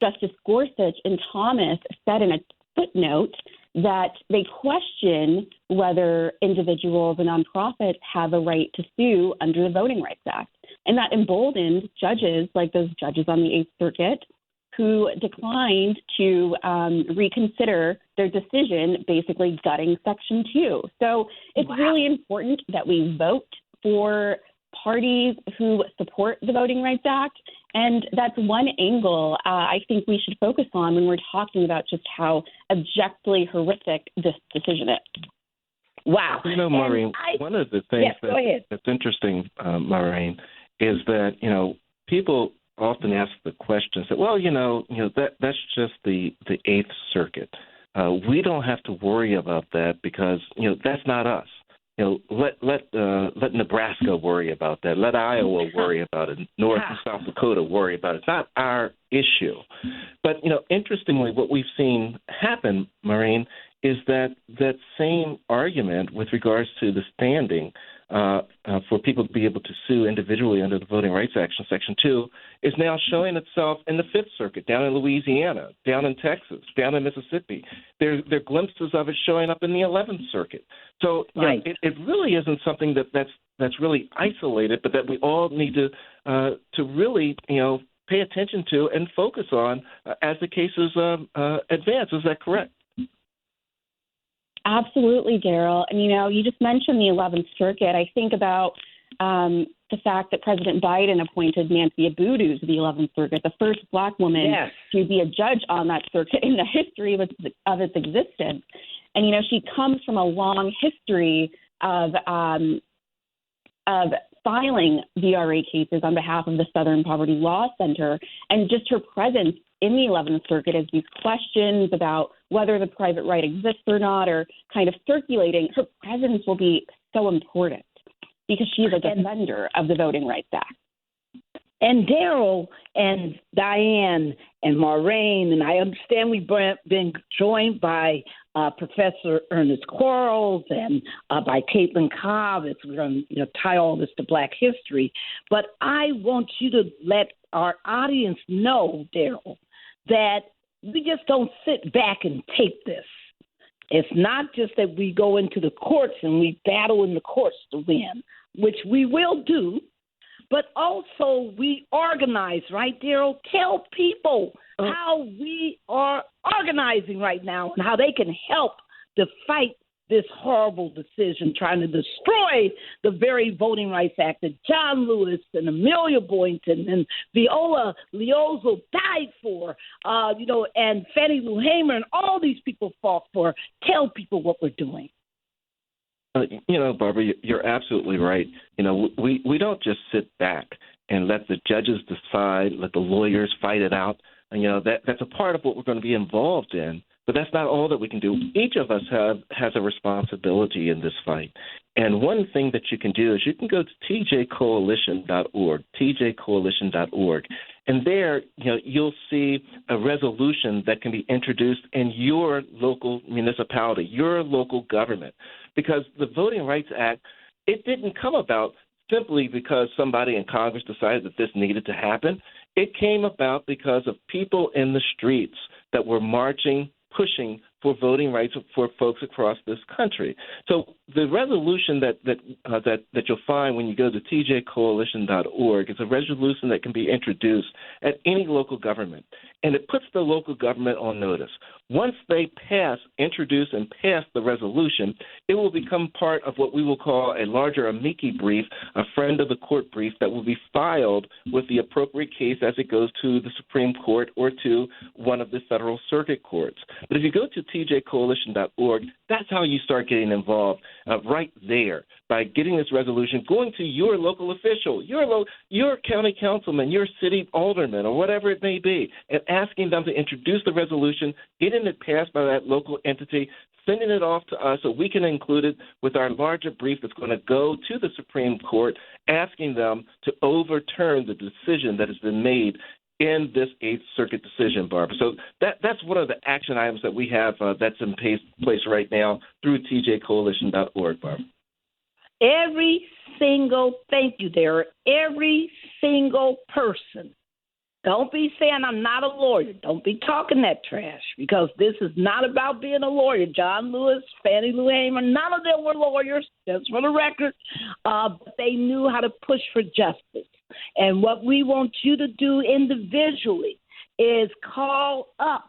Justice Gorsuch and Thomas said in a footnote that they question whether individuals and nonprofits have a right to sue under the Voting Rights Act. And that emboldened judges like those judges on the Eighth Circuit who declined to reconsider their decision, basically gutting Section 2. So it's really important that we vote for parties who support the Voting Rights Act. And that's one angle I think we should focus on when we're talking about just how objectively horrific this decision is. Wow. You know, Maureen, one of the things that's interesting, Maureen, is that, people often ask the question, say, well, that's just the Eighth Circuit. We don't have to worry about that because, that's not us. Let Nebraska worry about that. Let Iowa worry about it. North and South Dakota worry about it. It's not our issue. But, interestingly, what we've seen happen, Maureen, is that same argument with regards to the standing for people to be able to sue individually under the Voting Rights Act, Section 2, is now showing itself in the Fifth Circuit, down in Louisiana, down in Texas, down in Mississippi. There are glimpses of it showing up in the 11th Circuit. So it really isn't something that's really isolated, but that we all need to really, pay attention to and focus on as the cases advance. Is that correct? Absolutely, Daryl. And, you just mentioned the 11th Circuit. I think about the fact that President Biden appointed Nancy Abudu to the 11th Circuit, the first Black woman to be a judge on that circuit in the history of its existence. And, she comes from a long history of filing VRA cases on behalf of the Southern Poverty Law Center. And just her presence in the 11th Circuit as these questions about whether the private right exists or not are kind of circulating, her presence will be so important because she's a defender of the Voting Rights Act. And Daryl and Diane and Maureen, and I understand we've been joined by Professor Ernest Quarles and by Caitlyn Cobb as we're going to tie all this to Black history. But I want you to let our audience know, Daryl, that we just don't sit back and take this. It's not just that we go into the courts and we battle in the courts to win, which we will do, but also we organize, right, Daryl? Tell people how we are organizing right now and how they can help to fight this horrible decision trying to destroy the very Voting Rights Act that John Lewis and Amelia Boynton and Viola Liuzzo died for, and Fannie Lou Hamer and all these people fought for. Tell people what we're doing. Barbara, you're absolutely right. We don't just sit back and let the judges decide, let the lawyers fight it out. And, that's a part of what we're going to be involved in. But that's not all that we can do. Each of us has a responsibility in this fight. And one thing that you can do is you can go to tjcoalition.org, tjcoalition.org, and there you'll see a resolution that can be introduced in your local municipality, your local government. Because the Voting Rights Act, it didn't come about simply because somebody in Congress decided that this needed to happen. It came about because of people in the streets that were marching, pushing for voting rights for folks across this country. So the resolution that you'll find when you go to tjcoalition.org is a resolution that can be introduced at any local government, and it puts the local government on notice. Once they introduce and pass the resolution, it will become part of what we will call a larger amici brief, a friend of the court brief that will be filed with the appropriate case as it goes to the Supreme Court or to one of the federal circuit courts. But if you go to tjcoalition.org, that's how you start getting involved right there by getting this resolution, going to your local official, your county councilman, your city alderman, or whatever it may be, and asking them to introduce the resolution, getting it passed by that local entity, sending it off to us so we can include it with our larger brief that's going to go to the Supreme Court, asking them to overturn the decision that has been made in this Eighth Circuit decision, Barbara. So that's one of the action items that we have that's in place right now through tjcoalition.org, Barbara. Thank you there, every single person Don't be saying I'm not a lawyer. Don't be talking that trash, because this is not about being a lawyer. John Lewis, Fannie Lou Hamer, none of them were lawyers, just for the record. But they knew how to push for justice. And what we want you to do individually is call up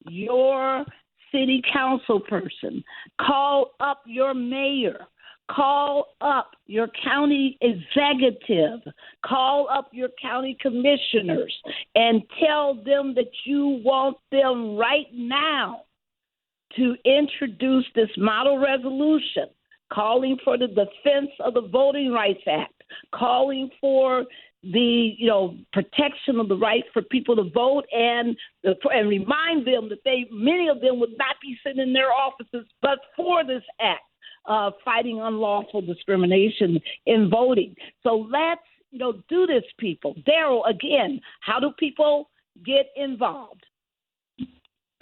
your city council person, call up your mayor, call up your county executive, call up your county commissioners, and tell them that you want them right now to introduce this model resolution calling for the defense of the Voting Rights Act, calling for the protection of the right for people to vote, and remind them that many of them would not be sitting in their offices but for this act. Fighting unlawful discrimination in voting. So let's, do this, people. Daryl, again, how do people get involved?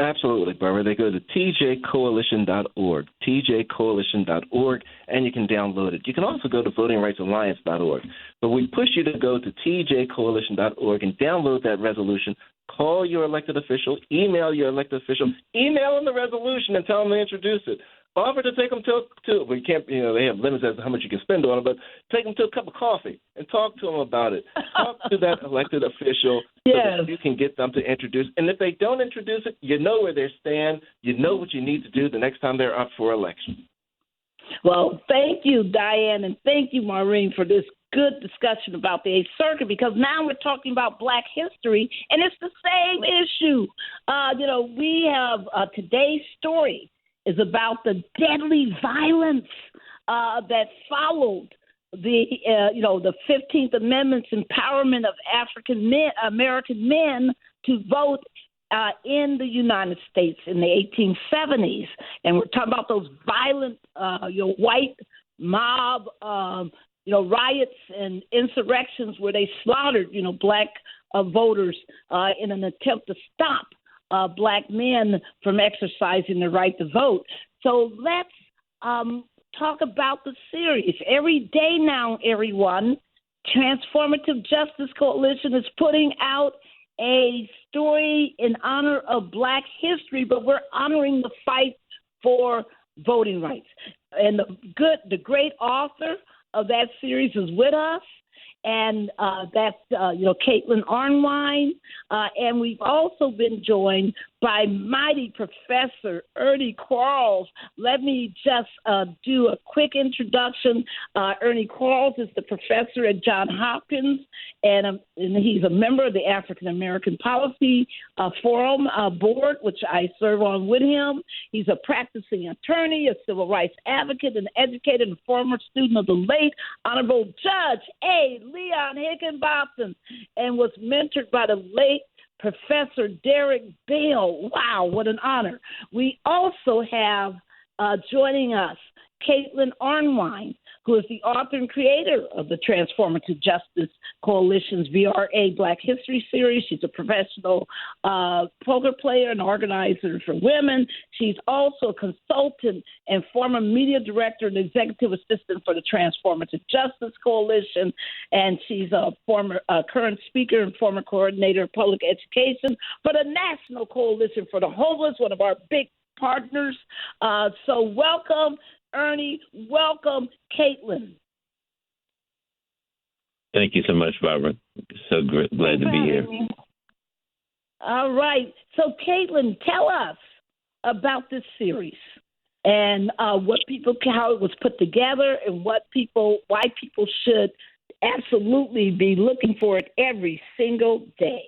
Absolutely, Barbara. They go to tjcoalition.org, tjcoalition.org, and you can download it. You can also go to votingrightsalliance.org. But we push you to go to tjcoalition.org and download that resolution. Call your elected official, email your elected official, email them the resolution and tell them to introduce it. Offer to take them to we can't, they have limits as to how much you can spend on it, but take them to a cup of coffee and talk to them about it. Talk to that elected official so that you can get them to introduce. And if they don't introduce it, you know where they stand. You know what you need to do the next time they're up for election. Well, thank you, Diane, and thank you, Maureen, for this good discussion about the Eighth Circuit, because now we're talking about Black history, and it's the same issue. We have today's story is about the deadly violence that followed the 15th Amendment's empowerment of American men to vote in the United States in the 1870s. And we're talking about those violent, white mob, riots and insurrections where they slaughtered, Black voters in an attempt to stop Black men from exercising the right to vote. So let's talk about the series. Every day now, everyone, Transformative Justice Coalition is putting out a story in honor of Black history, but we're honoring the fight for voting rights. And the great author of that series is with us. And that's, Caitlyn Arnwine. And we've also been joined by mighty Professor Ernest Quarles. Let me just do a quick introduction. Ernest Quarles is the professor at Johns Hopkins, and he's a member of the African American Policy Forum Board, which I serve on with him. He's a practicing attorney, a civil rights advocate, an educator, and former student of the late Honorable Judge A. Leon Higginbotham, and was mentored by the late Professor Derek Bell. Wow, what an honor. We also have joining us Caitlyn Arnwine, who is the author and creator of the Transformative Justice Coalition's VRA Black History Series. She's a professional poker player and organizer for women. She's also a consultant and former media director and executive assistant for the Transformative Justice Coalition. And she's a current speaker and former coordinator of public education for the National Coalition for the Homeless, one of our big partners. So welcome, Ernie. Welcome, Caitlyn. Thank you so much, Barbara. So glad to be here. All right. So, Caitlyn, tell us about this series and how it was put together, and why people should absolutely be looking for it every single day.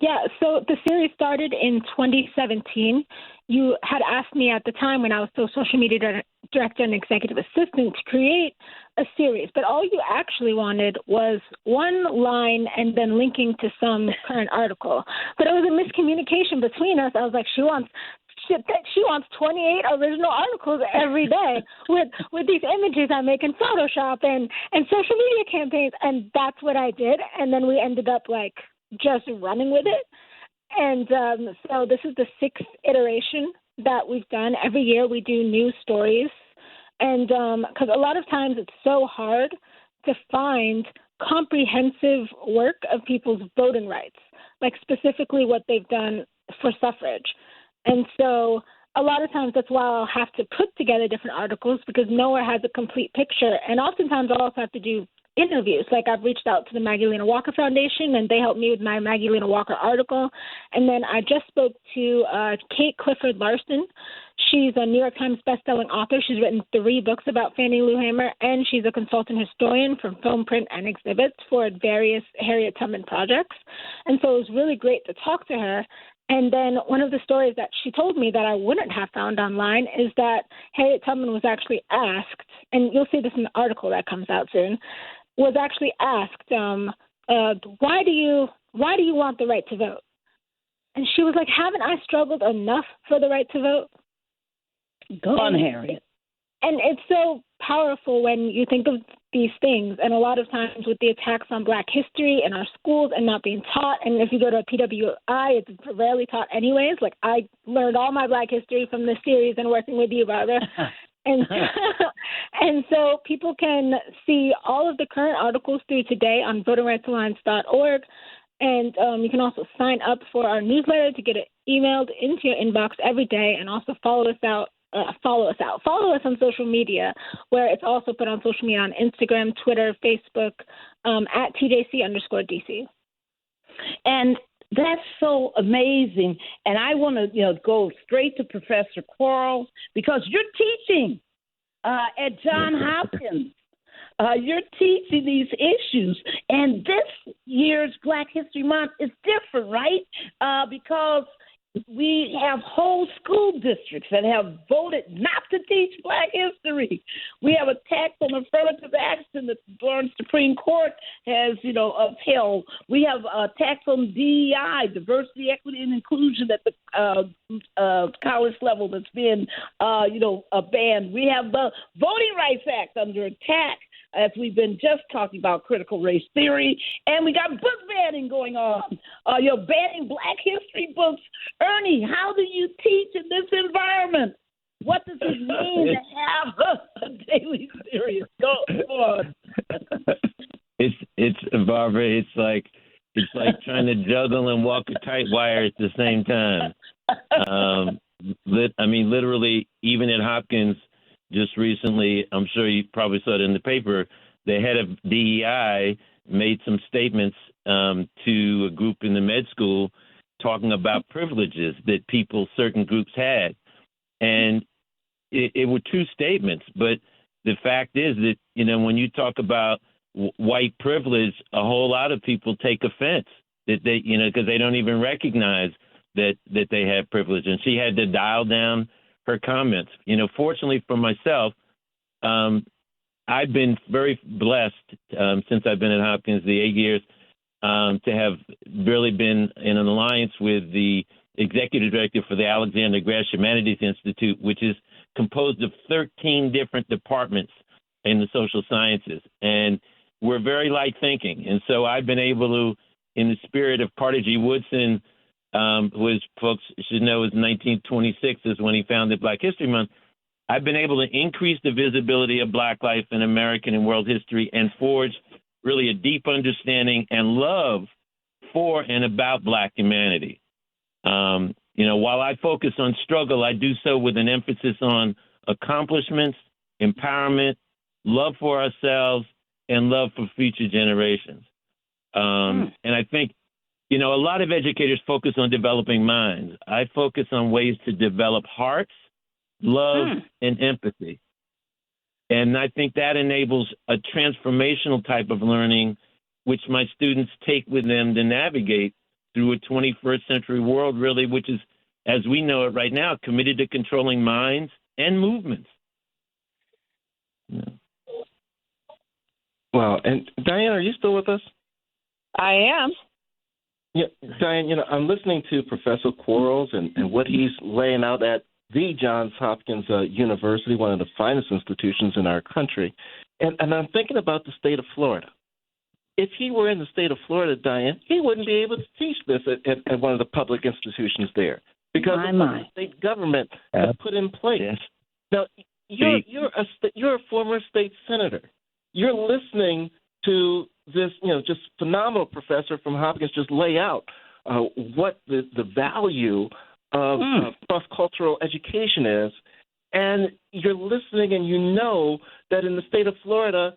Yeah, so the series started in 2017. You had asked me at the time, when I was still social media director and executive assistant, to create a series. But all you actually wanted was one line and then linking to some current article. But it was a miscommunication between us. I was like, she wants 28 original articles every day with these images I make in Photoshop and social media campaigns. And that's what I did. And then we ended up just running with it. And so this is the 6th iteration that we've done. Every year we do new stories. And because a lot of times it's so hard to find comprehensive work of people's voting rights, like specifically what they've done for suffrage. And so a lot of times that's why I'll have to put together different articles, because nowhere has a complete picture. And oftentimes I'll also have to do interviews. Like I've reached out to the Magdalena Walker Foundation, and they helped me with my Magdalena Walker article. And then I just spoke to Kate Clifford Larson. She's a New York Times bestselling author. She's written 3 books about Fannie Lou Hamer, and she's a consultant historian for film, print, and exhibits for various Harriet Tubman projects. And so it was really great to talk to her. And then one of the stories that she told me that I wouldn't have found online is that Harriet Tubman was actually asked, and you'll see this in the article that comes out soon, was actually asked, why do you want the right to vote? And she was like, haven't I struggled enough for the right to vote? Go on, Harriet. And it's so powerful when you think of these things, and a lot of times with the attacks on Black history in our schools and not being taught, and if you go to a PWI, it's rarely taught anyways. Like I learned all my Black history from this series and working with you, Barbara. And so people can see all of the current articles through today on votingrightsalliance.org. And you can also sign up for our newsletter to get it emailed into your inbox every day, and also follow us on social media, where it's also put on social media on Instagram, Twitter, Facebook, at TJC_DC. And that's so amazing. And I want to, go straight to Professor Quarles, because you're teaching at Johns Hopkins. You're teaching these issues. And this year's Black History Month is different, right? Because we have whole school districts that have voted not to teach Black history. We have a tax on affirmative action that the Florida Supreme Court has, upheld. We have a tax on DEI, diversity, equity, and inclusion at the college level that's been, banned. We have the Voting Rights Act under attack, as we've been just talking about critical race theory, and we got book banning going on. You're banning Black history books. Ernie, how do you teach in this environment? What does it mean to have a daily series? Go on. It's Barbara. It's like trying to juggle and walk a tight wire at the same time. Literally, even at Hopkins. Just recently, I'm sure you probably saw it in the paper, the head of DEI made some statements to a group in the med school talking about privileges that certain groups had. And it were 2 statements, but the fact is that, when you talk about white privilege, a whole lot of people take offense that they, because they don't even recognize that they have privilege. And she had to dial down her comments. Fortunately for myself, I've been very blessed since I've been at Hopkins, the 8 years, to have really been in an alliance with the executive director for the Alexander Grass Humanities Institute, which is composed of 13 different departments in the social sciences. And we're very light thinking. And so I've been able to, in the spirit of Carter G. Woodson, who, as folks should know, is 1926 is when he founded Black History Month. I've been able to increase the visibility of Black life in American and world history and forge really a deep understanding and love for and about Black humanity. While I focus on struggle, I do so with an emphasis on accomplishments, empowerment, love for ourselves, and love for future generations. And I think, a lot of educators focus on developing minds. I focus on ways to develop hearts, love, and empathy. And I think that enables a transformational type of learning, which my students take with them to navigate through a 21st century world, really, which is, as we know it right now, committed to controlling minds and movements. Yeah. Wow. And Diane, are you still with us? I am. Yeah, Diane, I'm listening to Professor Quarles and what he's laying out at the Johns Hopkins University, one of the finest institutions in our country. And I'm thinking about the state of Florida. If he were in the state of Florida, Diane, he wouldn't be able to teach this at one of the public institutions there because of what the state government has put in place. Yes. Now, you're a former state senator. You're listening to this, just phenomenal professor from Hopkins just lay out what the value of cross-cultural education is. And you're listening and you know that in the state of Florida,